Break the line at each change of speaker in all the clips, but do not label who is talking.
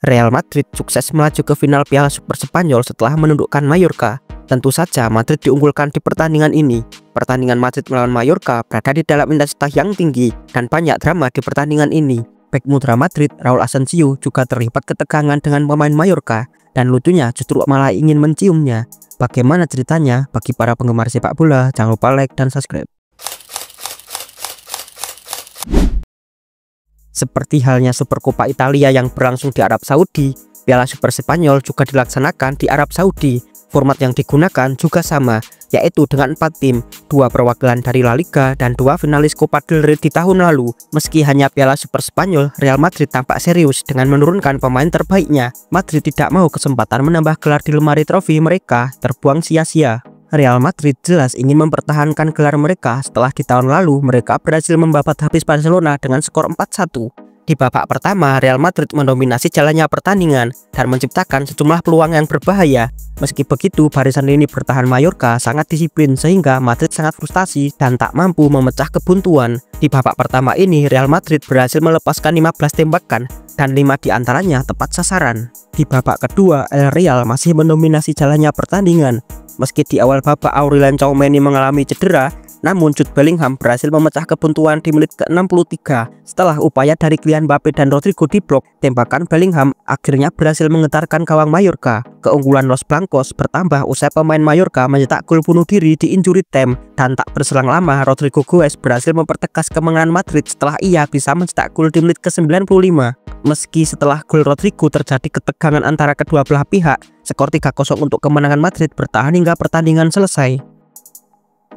Real Madrid sukses melaju ke final Piala Super Spanyol setelah menundukkan Mallorca. Tentu saja Madrid diunggulkan di pertandingan ini. Pertandingan Madrid melawan Mallorca berada di dalam intensitas yang tinggi dan banyak drama di pertandingan ini. Bek mutra Madrid, Raul Asensio, juga terlibat ketegangan dengan pemain Mallorca, dan lucunya justru malah ingin menciumnya. Bagaimana ceritanya? Bagi para penggemar sepak bola, jangan lupa like dan subscribe. Seperti halnya Supercoppa Italia yang berlangsung di Arab Saudi, Piala Super Spanyol juga dilaksanakan di Arab Saudi. Format yang digunakan juga sama, yaitu dengan 4 tim, 2 perwakilan dari La Liga dan 2 finalis Copa del Rey di tahun lalu. Meski hanya Piala Super Spanyol, Real Madrid tampak serius dengan menurunkan pemain terbaiknya. Madrid tidak mau kesempatan menambah gelar di lemari trofi mereka terbuang sia-sia. Real Madrid jelas ingin mempertahankan gelar mereka setelah di tahun lalu mereka berhasil membabat habis Barcelona dengan skor 4-1. Di babak pertama, Real Madrid mendominasi jalannya pertandingan dan menciptakan sejumlah peluang yang berbahaya. Meski begitu, barisan lini bertahan Mallorca sangat disiplin sehingga Madrid sangat frustasi dan tak mampu memecah kebuntuan. Di babak pertama ini, Real Madrid berhasil melepaskan 15 tembakan dan 5 diantaranya tepat sasaran. Di babak kedua, El Real masih mendominasi jalannya pertandingan. Meski di awal babak Aurelien Tchouameni mengalami cedera, namun Jude Bellingham berhasil memecah kebuntuan di menit ke-63. Setelah upaya dari Kylian Mbappe dan Rodrigo diblok, tembakan Bellingham akhirnya berhasil menggetarkan gawang Mallorca. Keunggulan Los Blancos bertambah usai pemain Mallorca mencetak gol bunuh diri di injury time, dan tak berselang lama Rodrigo Goes berhasil mempertegas kemenangan Madrid setelah ia bisa mencetak gol di menit ke-95. Meski setelah gol Rodrigo terjadi ketegangan antara kedua belah pihak, skor 3-0 untuk kemenangan Madrid bertahan hingga pertandingan selesai.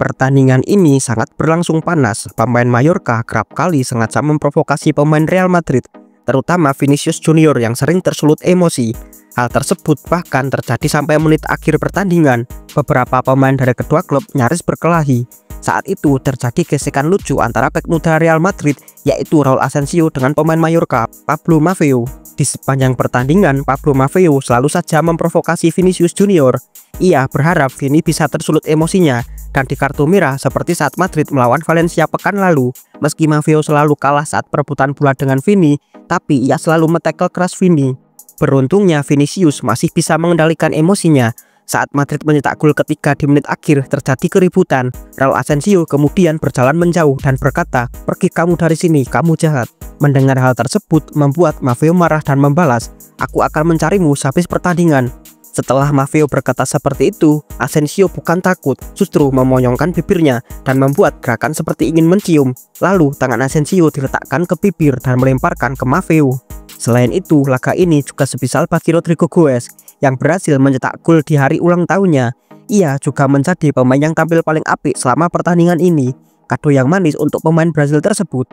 Pertandingan ini sangat berlangsung panas. Pemain Mallorca kerap kali sengaja memprovokasi pemain Real Madrid, terutama Vinicius Junior yang sering tersulut emosi. Hal tersebut bahkan terjadi sampai menit akhir pertandingan. Beberapa pemain dari kedua klub nyaris berkelahi. Saat itu terjadi gesekan lucu antara bek muda Real Madrid, yaitu Raul Asensio, dengan pemain Mallorca, Pablo Maffeo. Di sepanjang pertandingan, Pablo Maffeo selalu saja memprovokasi Vinicius Junior. Ia berharap Vini bisa tersulut emosinya dan di kartu merah seperti saat Madrid melawan Valencia pekan lalu. Meski Maffeo selalu kalah saat perebutan bola dengan Vini, tapi ia selalu mentekel keras Vini. Beruntungnya Vinicius masih bisa mengendalikan emosinya. Saat Madrid mencetak gol ketiga di menit akhir, terjadi keributan. Raul Asensio kemudian berjalan menjauh dan berkata, "Pergi kamu dari sini, kamu jahat." Mendengar hal tersebut membuat Maffeo marah dan membalas, "Aku akan mencarimu sehabis pertandingan." Setelah Maffeo berkata seperti itu, Asensio bukan takut, justru memonyongkan bibirnya dan membuat gerakan seperti ingin mencium. Lalu tangan Asensio diletakkan ke bibir dan melemparkan ke Maffeo. Selain itu, laga ini juga spesial bagi Rodrigo Goes yang berhasil mencetak gol di hari ulang tahunnya. Ia juga menjadi pemain yang tampil paling apik selama pertandingan ini. Kado yang manis untuk pemain Brazil tersebut.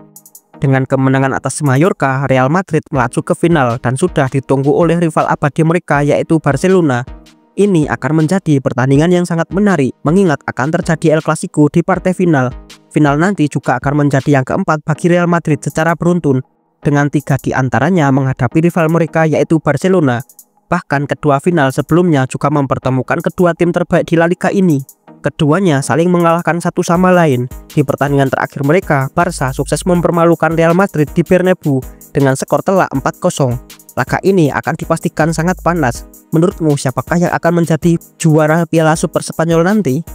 Dengan kemenangan atas Mallorca, Real Madrid melaju ke final dan sudah ditunggu oleh rival abadi mereka, yaitu Barcelona. Ini akan menjadi pertandingan yang sangat menarik mengingat akan terjadi El Clasico di partai final. Final nanti juga akan menjadi yang keempat bagi Real Madrid secara beruntun, dengan 3 diantaranya menghadapi rival mereka, yaitu Barcelona. Bahkan kedua final sebelumnya juga mempertemukan kedua tim terbaik di La Liga ini. Keduanya saling mengalahkan satu sama lain. Di pertandingan terakhir mereka, Barca sukses mempermalukan Real Madrid di Bernabeu dengan skor telak 4-0. Laga ini akan dipastikan sangat panas. Menurutmu siapakah yang akan menjadi juara Piala Super Spanyol nanti?